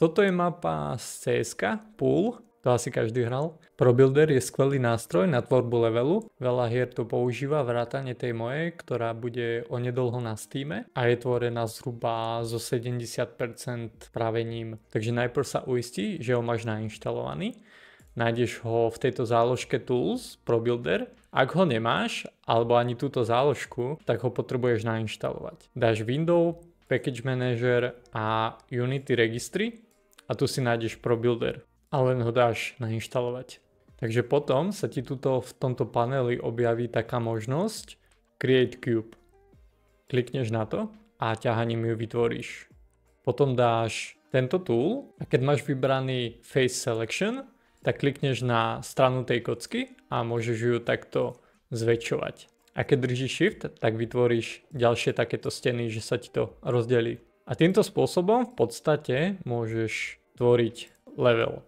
Toto je mapa z CSK, Pool, to asi každý hral. ProBuilder je skvelý nástroj na tvorbu levelu. Veľa hier to používa, vrátane tej mojej, ktorá bude onedlho na Steame a je tvorená zhruba zo 70% pravením. Takže najprv sa uistí, že ho máš nainštalovaný. Nájdeš ho v tejto záložke Tools, ProBuilder. Ak ho nemáš, alebo ani túto záložku, tak ho potrebuješ nainštalovať. Dáš Windows, Package Manager a Unity registry a tu si nájdeš ProBuilder a len ho dáš nainštalovať. Takže potom sa ti tuto v tomto paneli objaví taká možnosť Create Cube. Klikneš na to a ťahaním ju vytvoríš. Potom dáš tento tool a keď máš vybraný Face Selection, tak klikneš na stranu tej kocky a môžeš ju takto zväčšovať. A keď držíš Shift, tak vytvoríš ďalšie takéto steny, že sa ti to rozdelí. A týmto spôsobom v podstate môžeš tvoriť level.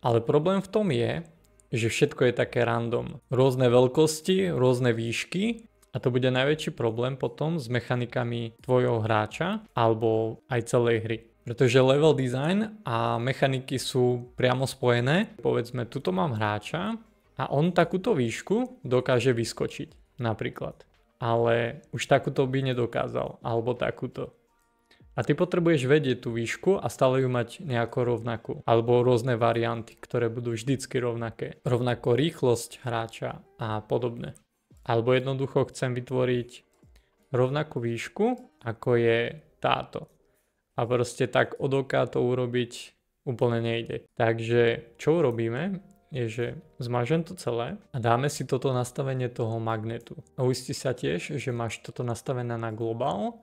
Ale problém v tom je, že všetko je také random. Rôzne veľkosti, rôzne výšky a to bude najväčší problém potom s mechanikami tvojho hráča alebo aj celej hry. Pretože level design a mechaniky sú priamo spojené. Povedzme, tuto mám hráča a on takúto výšku dokáže vyskočiť. Napríklad. Ale už takúto by nedokázal. Alebo takúto. A ty potrebuješ vedieť tú výšku a stále ju mať nejako rovnakú. Alebo rôzne varianty, ktoré budú vždycky rovnaké. Rovnako rýchlosť hráča a podobne. Alebo jednoducho chcem vytvoriť rovnakú výšku, ako je táto. A proste tak od oka to urobiť úplne nejde. Takže čo urobíme? Je, že zmažem to celé a dáme si toto nastavenie toho magnetu. A uistí sa tiež, že máš toto nastavené na globál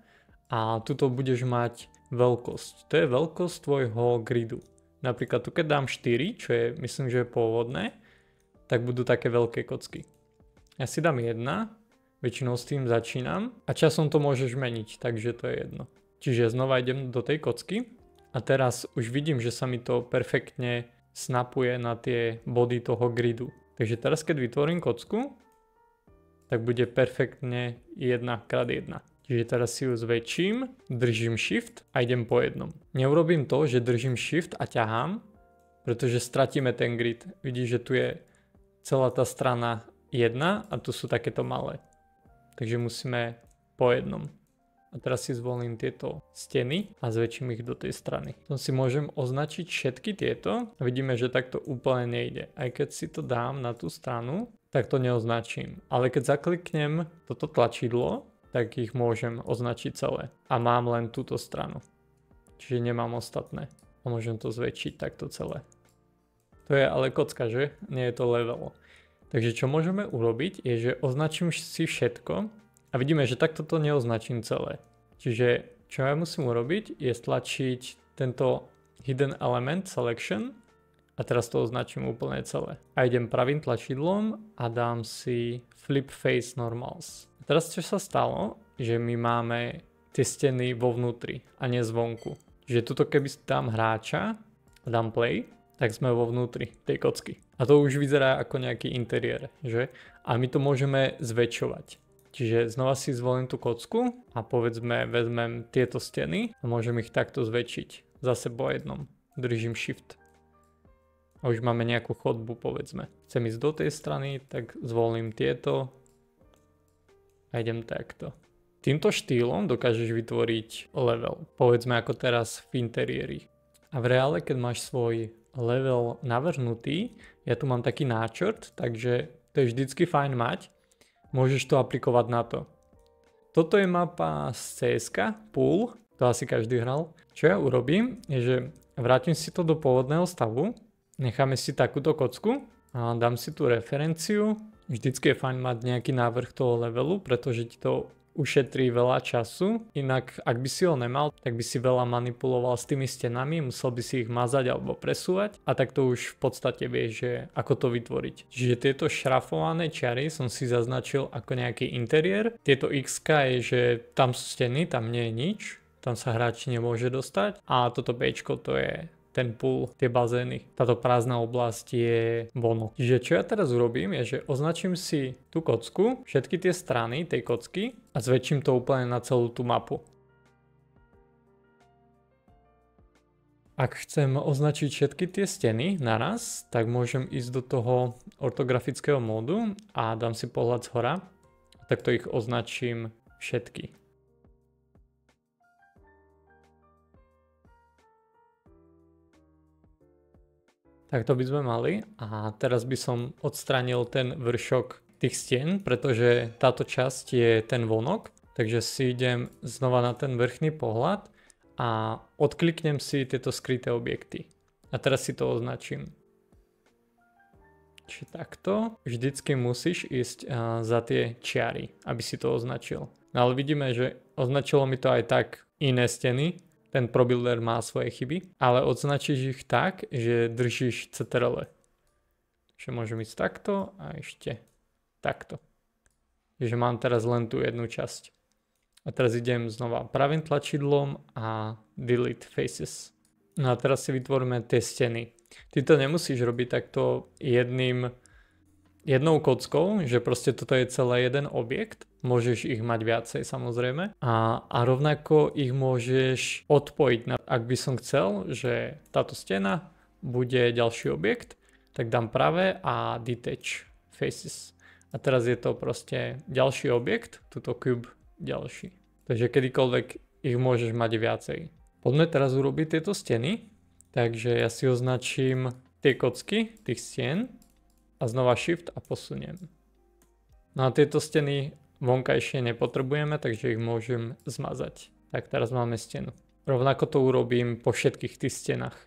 a tuto budeš mať veľkosť. To je veľkosť tvojho gridu. Napríklad tu keď dám 4, čo je myslím, že je pôvodné, tak budú také veľké kocky. Ja si dám 1, väčšinou s tým začínam a časom to môžeš meniť, takže to je jedno. Čiže znova idem do tej kocky a teraz už vidím, že sa mi to perfektne snapuje na tie body toho gridu. Takže teraz keď vytvorím kocku, tak bude perfektne 1x1. Čiže teraz si ju zväčším, držím Shift a idem po jednom. Neurobím to, že držím Shift a ťahám, pretože stratíme ten grid. Vidíš, že tu je celá tá strana 1 a tu sú takéto malé. Takže musíme po jednom. A teraz si zvolím tieto steny a zväčším ich do tej strany. Potom si môžem označiť všetky tieto a vidíme, že takto úplne nejde. Aj keď si to dám na tú stranu, tak to neoznačím. Ale keď zakliknem toto tlačidlo, tak ich môžem označiť celé. A mám len túto stranu. Čiže nemám ostatné. A môžem to zväčšiť takto celé. To je ale kocka, že? Nie je to level. Takže čo môžeme urobiť je, že označím si všetko. A vidíme, že takto to neoznačím celé. Čiže čo ja musím urobiť je stlačiť tento Hidden Element Selection a teraz to označím úplne celé. A idem pravým tlačidlom a dám si Flip Face Normals. A teraz čo sa stalo, že my máme tie steny vo vnútri a nie zvonku. Čiže tuto keby dám hráča a dám play, tak sme vo vnútri tej kocky. A to už vyzerá ako nejaký interiér, že? A my to môžeme zväčšovať. Čiže znova si zvolím tú kocku a povedzme vezmem tieto steny a môžem ich takto zväčšiť. Zase po jednom. Držím Shift. A už máme nejakú chodbu povedzme. Chcem ísť do tej strany, tak zvolím tieto a idem takto. Týmto štýlom dokážeš vytvoriť level. Povedzme ako teraz v interiéri. A v reále, keď máš svoj level navrhnutý, ja tu mám taký náčrt, takže to je vždycky fajn mať. Môžeš to aplikovať na to. Toto je mapa z CSK, Pool, to asi každý hral. Čo ja urobím, je, že vrátim si to do pôvodného stavu, necháme si takúto kocku a dám si tú referenciu. Vždycky je fajn mať nejaký návrh toho levelu, pretože ti to ušetrí veľa času. Inak ak by si ho nemal, tak by si veľa manipuloval s tými stenami, musel by si ich mazať alebo presúvať a tak to už v podstate vieš, že ako to vytvoriť. Čiže tieto šrafované čiary som si zaznačil ako nejaký interiér. Tieto X je, že tam sú steny, tam nie je nič, tam sa hráč nemôže dostať a toto B to je ten pool, tie bazény. Táto prázdna oblasť je vono. Čiže čo ja teraz urobím je, že označím si tú kocku, všetky tie strany tej kocky a zväčším to úplne na celú tú mapu. Ak chcem označiť všetky tie steny naraz, tak môžem ísť do toho ortografického módu a dám si pohľad zhora. Takto ich označím všetky. Takto by sme mali a teraz by som odstránil ten vršok tých stien, pretože táto časť je ten vonok. Takže si idem znova na ten vrchný pohľad a odkliknem si tieto skryté objekty. A teraz si to označím. Čiže takto. Vždycky musíš ísť za tie čiary, aby si to označil. No ale vidíme, že označilo mi to aj tak iné steny. Ten ProBuilder má svoje chyby, ale označíš ich tak, že držíš CTRL. Čiže môžem ísť takto a ešte takto. Čiže mám teraz len tú jednu časť. A teraz idem znova pravým tlačidlom a delete faces. No a teraz si vytvoríme tie steny. Ty to nemusíš robiť takto jednou kockou, že proste toto je celý jeden objekt. Môžeš ich mať viacej samozrejme. A rovnako ich môžeš odpojiť. Ak by som chcel, že táto stena bude ďalší objekt, tak dám pravé a detach faces. A teraz je to proste ďalší objekt, túto cube ďalší. Takže kedykoľvek ich môžeš mať viacej. Poďme teraz urobiť tieto steny. Takže ja si označím tie kocky tých stien a znova shift a posuniem. No a tieto steny vonkajšie nepotrebujeme, takže ich môžem zmazať. Tak teraz máme stenu. Rovnako to urobím po všetkých tých stenách.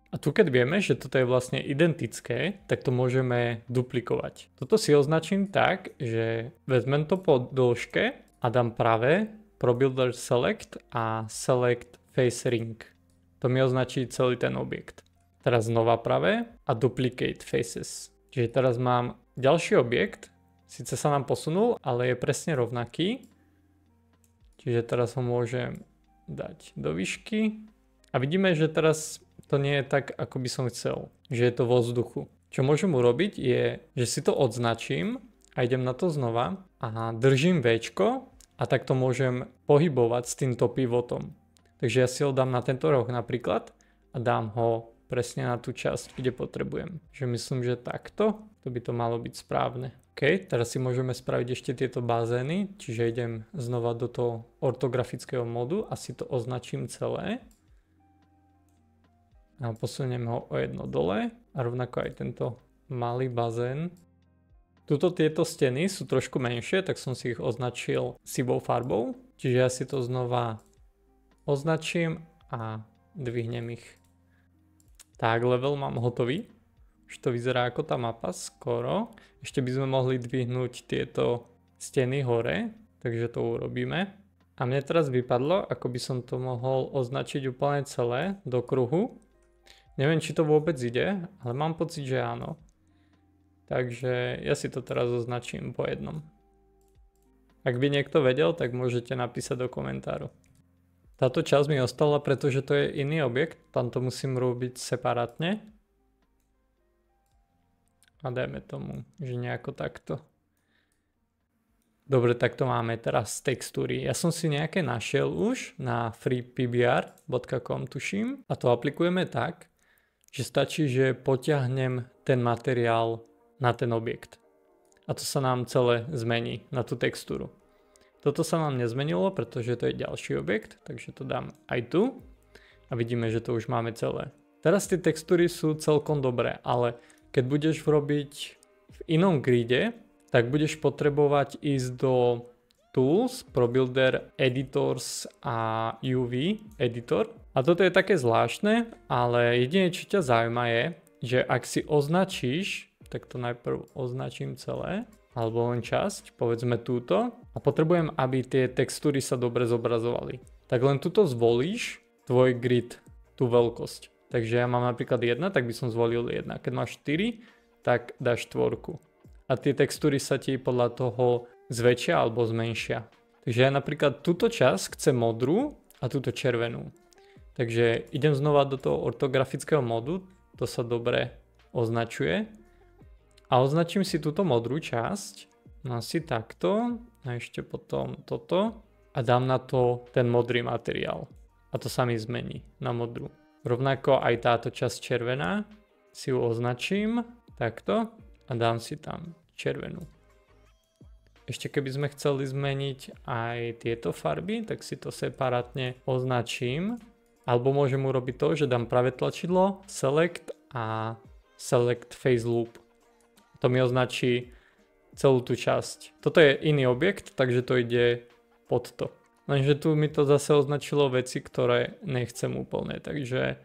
A tu keď vieme, že toto je vlastne identické, tak to môžeme duplikovať. Toto si označím tak, že vezmem to po dĺžke a dám pravé ProBuilder Select a Select Face Ring. To mi označí celý ten objekt. Teraz znova pravé a Duplicate Faces. Čiže teraz mám ďalší objekt, síce sa nám posunul, ale je presne rovnaký. Čiže teraz ho môžem dať do výšky. A vidíme, že teraz to nie je tak, ako by som chcel, že je to vo vzduchu. Čo môžem urobiť je, že si to odznačím a idem na to znova a držím Včko a takto môžem pohybovať s týmto pivotom. Takže ja si ho dám na tento roh napríklad a dám ho presne na tú časť, kde potrebujem. Že myslím, že takto, to by to malo byť správne. OK, teraz si môžeme spraviť ešte tieto bazény, čiže idem znova do toho ortografického módu a si to označím celé. A posuniem ho o jedno dole a rovnako aj tento malý bazén. Tuto tieto steny sú trošku menšie, tak som si ich označil sivou farbou. Čiže ja si to znova označím a dvihnem ich. Tak, level mám hotový. Už to vyzerá ako tá mapa skoro. Ešte by sme mohli dvihnúť tieto steny hore, takže to urobíme. A mne teraz vypadlo, ako by som to mohol označiť úplne celé do kruhu. Neviem, či to vôbec ide, ale mám pocit, že áno. Takže ja si to teraz označím po jednom. Ak by niekto vedel, tak môžete napísať do komentáru. Táto časť mi ostala, pretože to je iný objekt. Tam to musím robiť separátne. A dajme tomu, že nejako takto. Dobre, tak to máme teraz textúry. Ja som si nejaké našiel už na freepbr.com tuším. A to aplikujeme tak, že stačí, že potiahnem ten materiál na ten objekt. A to sa nám celé zmení na tú textúru. Toto sa nám nezmenilo, pretože to je ďalší objekt, takže to dám aj tu. A vidíme, že to už máme celé. Teraz tie textúry sú celkom dobré, ale keď budeš robiť v inom gride, tak budeš potrebovať ísť do Tools, ProBuilder, Editors a UV Editor. A toto je také zvláštne, ale jedine čo ťa zaujíma je, že ak si označíš, tak to najprv označím celé, alebo len časť, povedzme túto, a potrebujem, aby tie textúry sa dobre zobrazovali. Tak len túto zvolíš, tvoj grid, tú veľkosť. Takže ja mám napríklad 1, tak by som zvolil 1. Keď máš 4, tak dáš 4. A tie textúry sa ti podľa toho zväčšia alebo zmenšia. Takže ja napríklad túto časť chcem modrú a túto červenú. Takže idem znova do toho ortografického módu, to sa dobre označuje. A označím si túto modrú časť Asi takto a ešte potom toto a dám na to ten modrý materiál a to sa mi zmení na modrú. Rovnako aj táto časť červená si ju označím takto a dám si tam červenú. Ešte keby sme chceli zmeniť aj tieto farby, tak si to separátne označím. Alebo môžem urobiť to, že dám pravé tlačidlo, Select a Select Face Loop. To mi označí celú tú časť. Toto je iný objekt, takže to ide pod to. Lenže tu mi to zase označilo veci, ktoré nechcem úplne, takže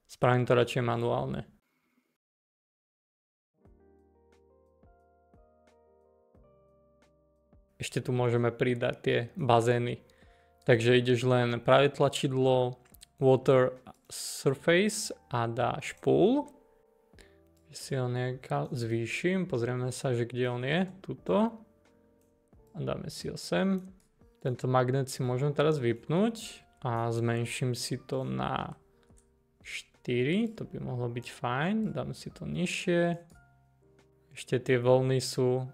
spravím to radšej manuálne. Ešte tu môžeme pridať tie bazény. Takže ideš len pravé tlačidlo, Water Surface a dáš Pool. Si ho nejak zvýšim, pozrieme sa, že kde on je, tuto. A dáme si ho sem. Tento magnet si môžem teraz vypnúť a zmenším si to na 4, to by mohlo byť fajn, dám si to nižšie. Ešte tie vlny sú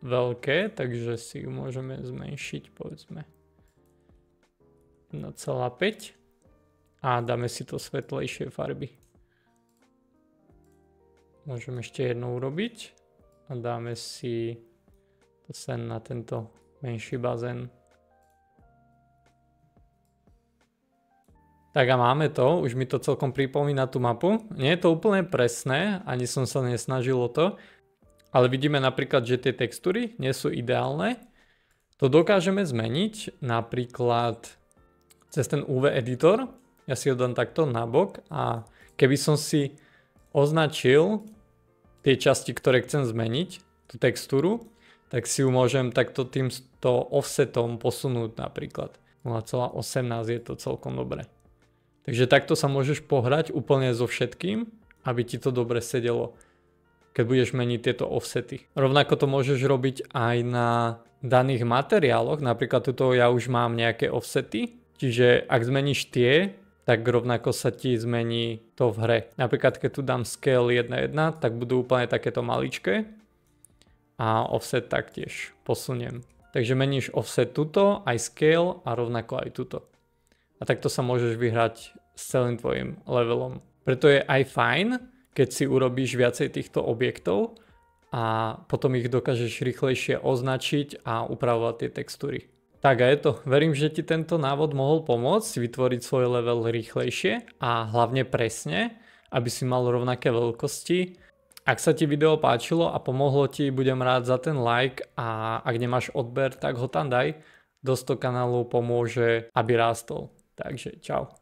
veľké, takže si ju môžeme zmenšiť, povedzme 1,5 a dáme si to svetlejšie farby. Môžeme ešte jedno urobiť a dáme si to sem na tento menší bazén. Tak a máme to, už mi to celkom pripomína tú mapu. Nie je to úplne presné, ani som sa nesnažil o to, ale vidíme napríklad, že tie textúry nie sú ideálne. To dokážeme zmeniť napríklad cez ten UV editor. Ja si ho dám takto nabok a keby som si označil tie časti, ktoré chcem zmeniť, tú textúru, tak si ju môžem takto týmto offsetom posunúť napríklad. 0,18 je to celkom dobre. Takže takto sa môžeš pohrať úplne so všetkým, aby ti to dobre sedelo, keď budeš meniť tieto offsety. Rovnako to môžeš robiť aj na daných materiáloch, napríklad tuto ja už mám nejaké offsety, čiže ak zmeníš tie, tak rovnako sa ti zmení to v hre. Napríklad keď tu dám scale 1.1, tak budú úplne takéto maličké a offset taktiež posuniem. Takže meníš offset tuto, aj scale a rovnako aj tuto. A takto sa môžeš vyhrať s celým tvojim levelom. Preto je aj fajn, keď si urobíš viacej týchto objektov a potom ich dokážeš rýchlejšie označiť a upravovať tie textúry. Tak a je to. Verím, že ti tento návod mohol pomôcť vytvoriť svoj level rýchlejšie a hlavne presne, aby si mal rovnaké veľkosti. Ak sa ti video páčilo a pomohlo ti, budem rád za ten like a ak nemáš odber, tak ho tam daj. Dosť to kanálu pomôže, aby rástol. Takže čau.